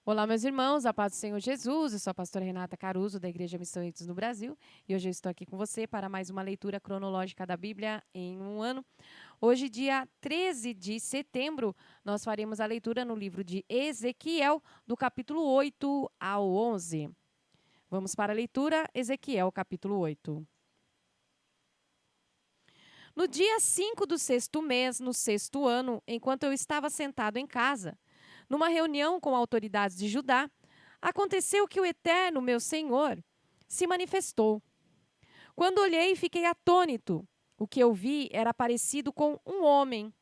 Olá, meus irmãos, a paz do Senhor Jesus. Eu sou a pastora Renata Caruso, da Igreja Missões no Brasil, e hoje eu estou aqui com você para mais uma leitura cronológica da Bíblia em um ano. Hoje, dia 13 de setembro, nós faremos a leitura no livro de Ezequiel, do capítulo 8 ao 11. Vamos para a leitura, Ezequiel, capítulo 8. No dia 5 do sexto mês, no sexto ano, enquanto eu estava sentado em casa, numa reunião com autoridades de Judá, aconteceu que o Eterno, meu Senhor, se manifestou. Quando olhei, fiquei atônito. O que eu vi era parecido com um homem.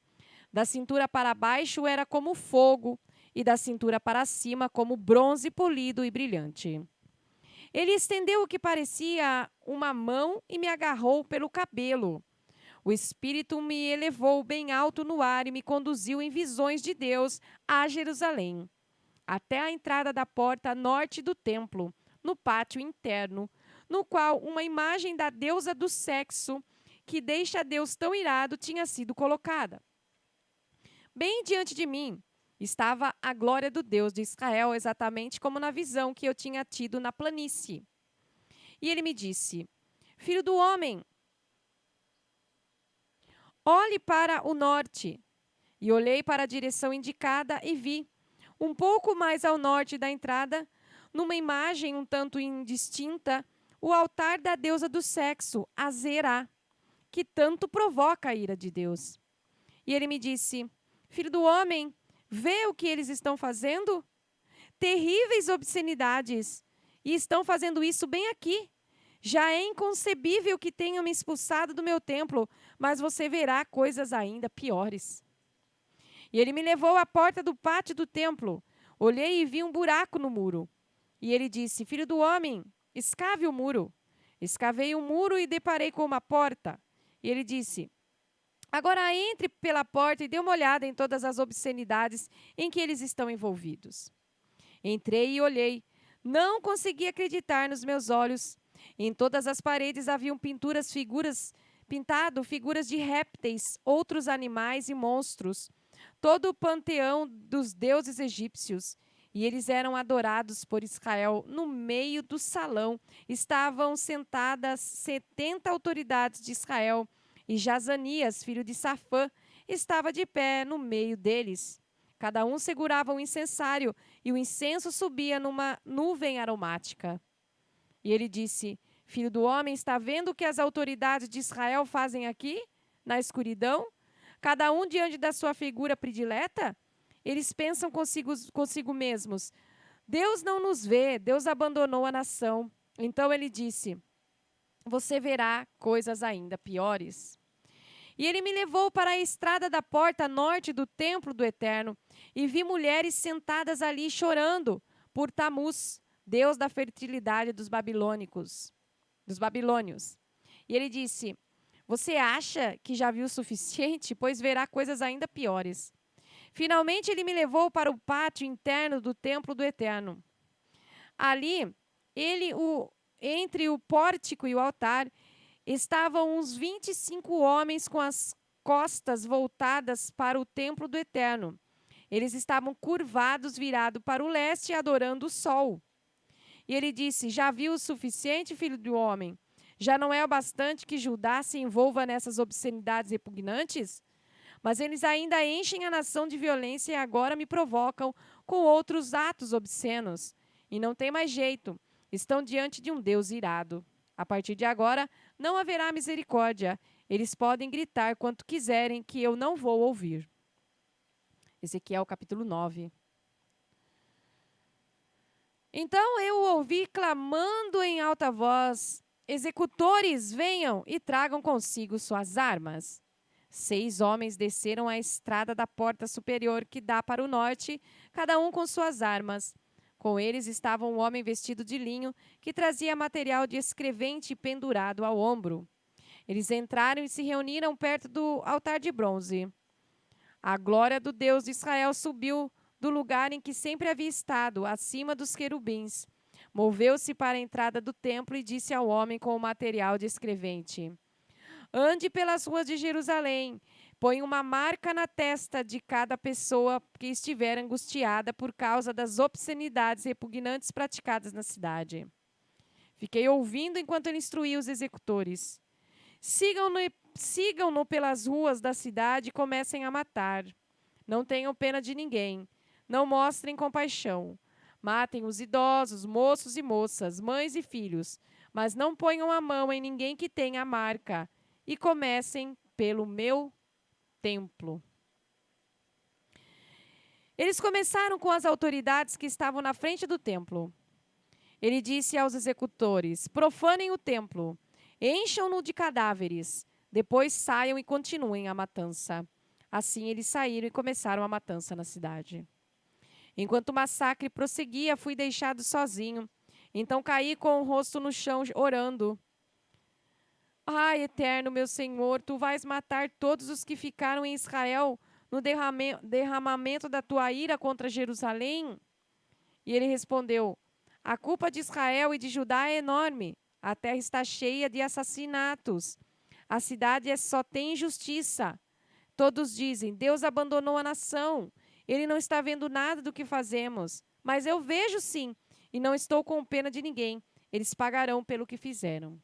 Da cintura para baixo era como fogo, e da cintura para cima como bronze polido e brilhante. Ele estendeu o que parecia uma mão e me agarrou pelo cabelo. O Espírito me elevou bem alto no ar e me conduziu em visões de Deus a Jerusalém, até a entrada da porta norte do templo, no pátio interno, no qual uma imagem da deusa do sexo, que deixa Deus tão irado, tinha sido colocada. Bem diante de mim estava a glória do Deus de Israel, exatamente como na visão que eu tinha tido na planície. E ele me disse: Filho do homem, olhe para o norte. E olhei para a direção indicada e vi, um pouco mais ao norte da entrada, numa imagem um tanto indistinta, o altar da deusa do sexo, Azerá, que tanto provoca a ira de Deus. E ele me disse: Filho do homem, vê o que eles estão fazendo? Terríveis obscenidades. E estão fazendo isso bem aqui. Já é inconcebível que tenham me expulsado do meu templo, mas você verá coisas ainda piores. E ele me levou à porta do pátio do templo. Olhei e vi um buraco no muro. E ele disse: Filho do homem, escave o muro. Escavei o muro e deparei com uma porta. E ele disse: Agora entre pela porta e dê uma olhada em todas as obscenidades em que eles estão envolvidos. Entrei e olhei. Não consegui acreditar nos meus olhos. Em todas as paredes haviam pintado figuras de répteis, outros animais e monstros, todo o panteão dos deuses egípcios. E eles eram adorados por Israel. No meio do salão estavam sentadas 70 autoridades de Israel, e Jazanias, filho de Safã, estava de pé no meio deles. Cada um segurava um incensário, e o incenso subia numa nuvem aromática. E ele disse: Filho do homem, está vendo o que as autoridades de Israel fazem aqui, na escuridão? Cada um diante da sua figura predileta? Eles pensam consigo mesmos: Deus não nos vê, Deus abandonou a nação. Então ele disse: Você verá coisas ainda piores. E ele me levou para a estrada da porta norte do templo do Eterno, e vi mulheres sentadas ali chorando por Tamuz, deus da fertilidade dos babilônios. E ele disse: Você acha que já viu o suficiente? Pois verá coisas ainda piores. Finalmente ele me levou para o pátio interno do templo do Eterno. Ali, entre o pórtico e o altar, estavam uns 25 homens com as costas voltadas para o templo do Eterno. Eles estavam curvados, virados para o leste, adorando o sol. E ele disse: Já viu o suficiente, filho do homem? Já não é o bastante que Judá se envolva nessas obscenidades repugnantes? Mas eles ainda enchem a nação de violência e agora me provocam com outros atos obscenos. E não tem mais jeito. Estão diante de um Deus irado. A partir de agora, não haverá misericórdia. Eles podem gritar quanto quiserem, que eu não vou ouvir. Ezequiel capítulo 9. Então eu ouvi clamando em alta voz: Executores, venham e tragam consigo suas armas. 6 homens desceram a estrada da porta superior que dá para o norte, cada um com suas armas. Com eles estava um homem vestido de linho, que trazia material de escrevente pendurado ao ombro. Eles entraram e se reuniram perto do altar de bronze. A glória do Deus de Israel subiu do lugar em que sempre havia estado, acima dos querubins. Moveu-se para a entrada do templo e disse ao homem com o material de escrevente: Ande pelas ruas de Jerusalém, Põe uma marca na testa de cada pessoa que estiver angustiada por causa das obscenidades repugnantes praticadas na cidade. Fiquei ouvindo enquanto ele instruía os executores. Sigam-no pelas ruas da cidade e comecem a matar. Não tenham pena de ninguém. Não mostrem compaixão. Matem os idosos, moços e moças, mães e filhos, mas não ponham a mão em ninguém que tenha a marca. E comecem pelo meu templo. Eles começaram com as autoridades que estavam na frente do templo. Ele disse aos executores: profanem o templo, encham-no de cadáveres, depois saiam e continuem a matança. Assim eles saíram e começaram a matança na cidade. Enquanto o massacre prosseguia, fui deixado sozinho. Então caí com o rosto no chão, orando. Ai, eterno meu Senhor, tu vais matar todos os que ficaram em Israel no derramamento da tua ira contra Jerusalém? E ele respondeu: a culpa de Israel e de Judá é enorme. A terra está cheia de assassinatos. A cidade só tem injustiça. Todos dizem: Deus abandonou a nação. Ele não está vendo nada do que fazemos. Mas eu vejo sim, e não estou com pena de ninguém. Eles pagarão pelo que fizeram.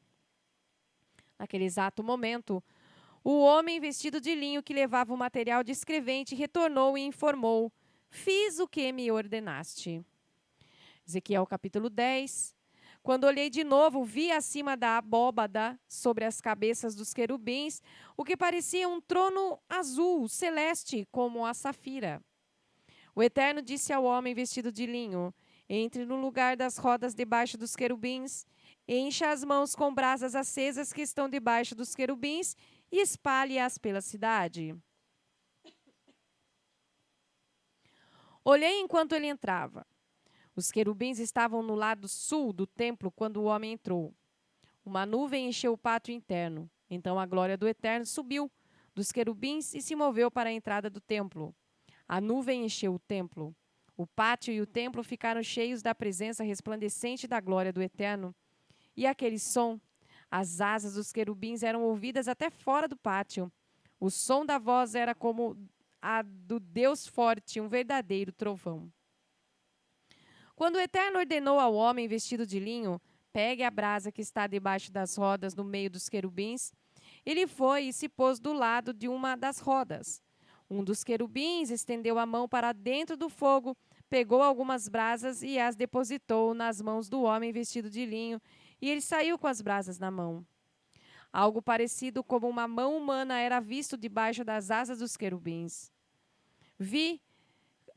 Naquele exato momento, o homem vestido de linho que levava o material de escrevente retornou e informou: fiz o que me ordenaste. Ezequiel capítulo 10. Quando olhei de novo, vi acima da abóbada, sobre as cabeças dos querubins, o que parecia um trono azul, celeste, como a safira. O Eterno disse ao homem vestido de linho: entre no lugar das rodas debaixo dos querubins, encha as mãos com brasas acesas que estão debaixo dos querubins e espalhe-as pela cidade. Olhei enquanto ele entrava. Os querubins estavam no lado sul do templo quando o homem entrou. Uma nuvem encheu o pátio interno. Então a glória do Eterno subiu dos querubins e se moveu para a entrada do templo. A nuvem encheu o templo. O pátio e o templo ficaram cheios da presença resplandecente da glória do Eterno. E aquele som, as asas dos querubins eram ouvidas até fora do pátio. O som da voz era como a do Deus forte, um verdadeiro trovão. Quando o Eterno ordenou ao homem vestido de linho: pegue a brasa que está debaixo das rodas no meio dos querubins, ele foi e se pôs do lado de uma das rodas. Um dos querubins estendeu a mão para dentro do fogo, pegou algumas brasas e as depositou nas mãos do homem vestido de linho, e ele saiu com as brasas na mão. Algo parecido como uma mão humana era visto debaixo das asas dos querubins. Vi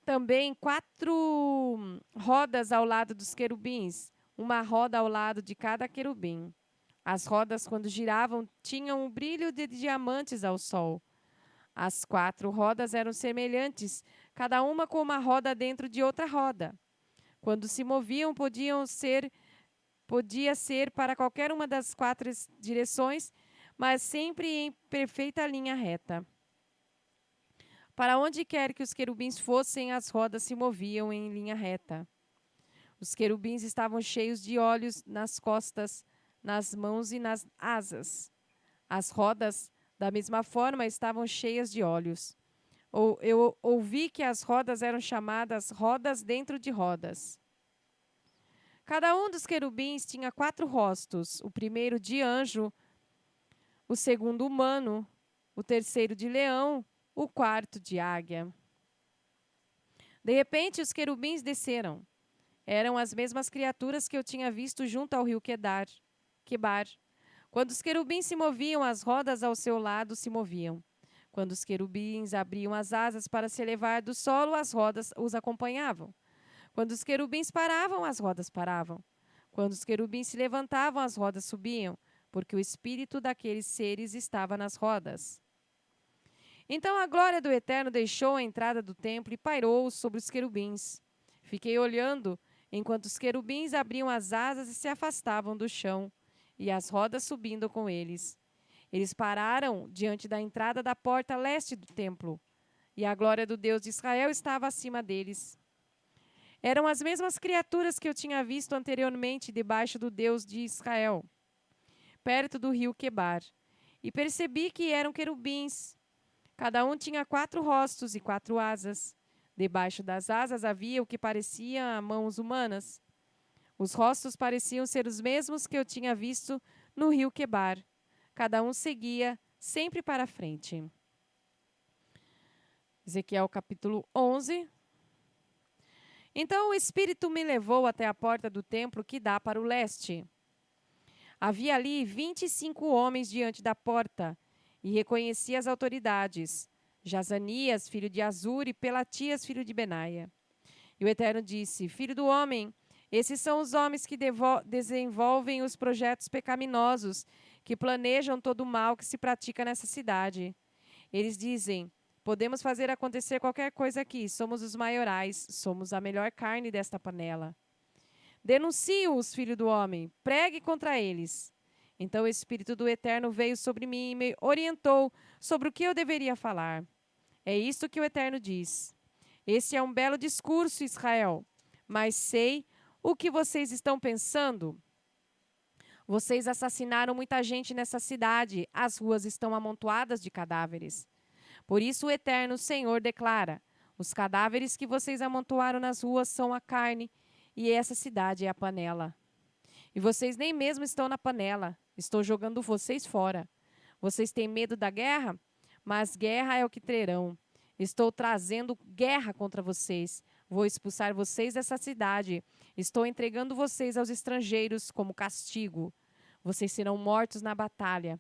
também 4 rodas ao lado dos querubins, uma roda ao lado de cada querubim. As rodas, quando giravam, tinham um brilho de diamantes ao sol. As 4 rodas eram semelhantes, cada uma com uma roda dentro de outra roda. Quando se moviam, podia ser para qualquer uma das 4 direções, mas sempre em perfeita linha reta. Para onde quer que os querubins fossem, as rodas se moviam em linha reta. Os querubins estavam cheios de olhos nas costas, nas mãos e nas asas. As rodas, da mesma forma, estavam cheias de olhos. Eu ouvi que as rodas eram chamadas rodas dentro de rodas. Cada um dos querubins tinha 4 rostos: o primeiro de anjo, o segundo humano, o terceiro de leão, o quarto de águia. De repente, os querubins desceram. Eram as mesmas criaturas que eu tinha visto junto ao rio Quebar. Quando os querubins se moviam, as rodas ao seu lado se moviam. Quando os querubins abriam as asas para se elevar do solo, as rodas os acompanhavam. Quando os querubins paravam, as rodas paravam. Quando os querubins se levantavam, as rodas subiam, porque o espírito daqueles seres estava nas rodas. Então a glória do Eterno deixou a entrada do templo e pairou sobre os querubins. Fiquei olhando enquanto os querubins abriam as asas e se afastavam do chão, e as rodas subindo com eles. Eles pararam diante da entrada da porta leste do templo, e a glória do Deus de Israel estava acima deles. Eram as mesmas criaturas que eu tinha visto anteriormente debaixo do Deus de Israel, perto do rio Quebar, e percebi que eram querubins. Cada um tinha 4 rostos e 4 asas. Debaixo das asas havia o que parecia mãos humanas. Os rostos pareciam ser os mesmos que eu tinha visto no rio Quebar. Cada um seguia sempre para a frente. Ezequiel capítulo 11. Então o Espírito me levou até a porta do templo que dá para o leste. Havia ali 25 homens diante da porta, e reconheci as autoridades: Jazanias, filho de Azur, e Pelatias, filho de Benaia. E o Eterno disse: Filho do homem, esses são os homens que desenvolvem os projetos pecaminosos, que planejam todo o mal que se pratica nessa cidade. Eles dizem: podemos fazer acontecer qualquer coisa aqui, somos os maiorais, somos a melhor carne desta panela. Denuncie-os, filho do homem, pregue contra eles. Então o Espírito do Eterno veio sobre mim e me orientou sobre o que eu deveria falar. É isto que o Eterno diz: esse é um belo discurso, Israel, mas sei o que vocês estão pensando. Vocês assassinaram muita gente nessa cidade, as ruas estão amontoadas de cadáveres. Por isso o Eterno Senhor declara: os cadáveres que vocês amontoaram nas ruas são a carne, e essa cidade é a panela. E vocês nem mesmo estão na panela, estou jogando vocês fora. Vocês têm medo da guerra? Mas guerra é o que terão. Estou trazendo guerra contra vocês. Vou expulsar vocês dessa cidade. Estou entregando vocês aos estrangeiros como castigo. Vocês serão mortos na batalha.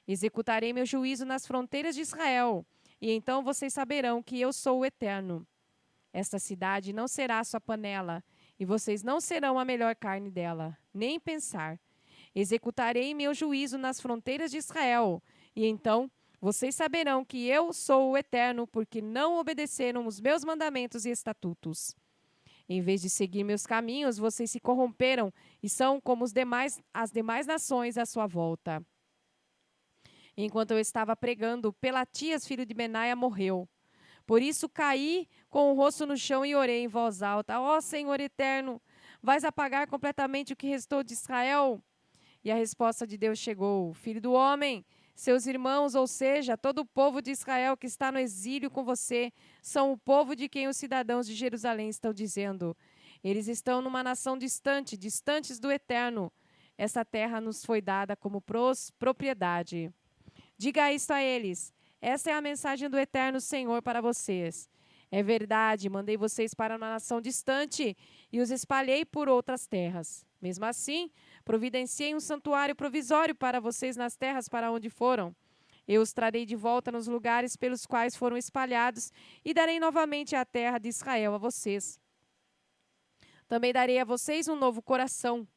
Executarei meu juízo nas fronteiras de Israel. E então vocês saberão que eu sou o Eterno. Esta cidade não será sua panela, e vocês não serão a melhor carne dela, nem pensar. Executarei meu juízo nas fronteiras de Israel, e então vocês saberão que eu sou o Eterno, porque não obedeceram os meus mandamentos e estatutos. Em vez de seguir meus caminhos, vocês se corromperam e são como as demais nações à sua volta. Enquanto eu estava pregando, Pelatias, filho de Benaia, morreu. Por isso caí com o rosto no chão e orei em voz alta: ó Senhor Eterno, vais apagar completamente o que restou de Israel? E a resposta de Deus chegou: Filho do homem, seus irmãos, ou seja, todo o povo de Israel que está no exílio com você, são o povo de quem os cidadãos de Jerusalém estão dizendo: eles estão numa nação distante, distantes do Eterno. Essa terra nos foi dada como propriedade. Diga isto a eles: essa é a mensagem do Eterno Senhor para vocês. É verdade, mandei vocês para uma nação distante e os espalhei por outras terras. Mesmo assim, providenciei um santuário provisório para vocês nas terras para onde foram. Eu os trarei de volta nos lugares pelos quais foram espalhados e darei novamente a terra de Israel a vocês. Também darei a vocês um novo coração,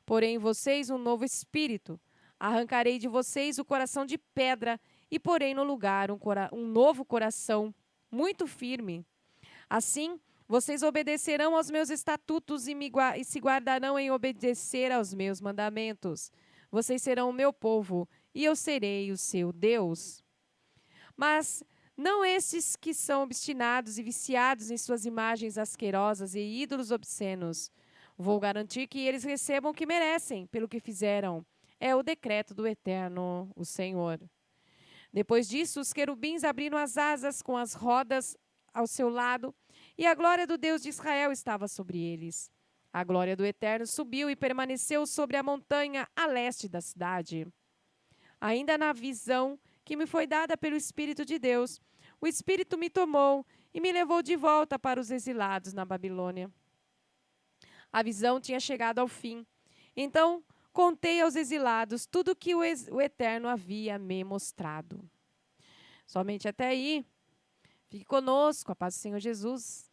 porém em vocês um novo espírito. Arrancarei de vocês o coração de pedra e porei no lugar um novo coração, muito firme. Assim, vocês obedecerão aos meus estatutos e se guardarão em obedecer aos meus mandamentos. Vocês serão o meu povo e eu serei o seu Deus. Mas não estes que são obstinados e viciados em suas imagens asquerosas e ídolos obscenos. Vou garantir que eles recebam o que merecem pelo que fizeram. É o decreto do Eterno, o Senhor. Depois disso, os querubins abriram as asas com as rodas ao seu lado, e a glória do Deus de Israel estava sobre eles. A glória do Eterno subiu e permaneceu sobre a montanha a leste da cidade. Ainda na visão que me foi dada pelo Espírito de Deus, o Espírito me tomou e me levou de volta para os exilados na Babilônia. A visão tinha chegado ao fim. Então, contei aos exilados tudo o que o Eterno havia me mostrado. Somente até aí. Fique conosco, a paz do Senhor Jesus.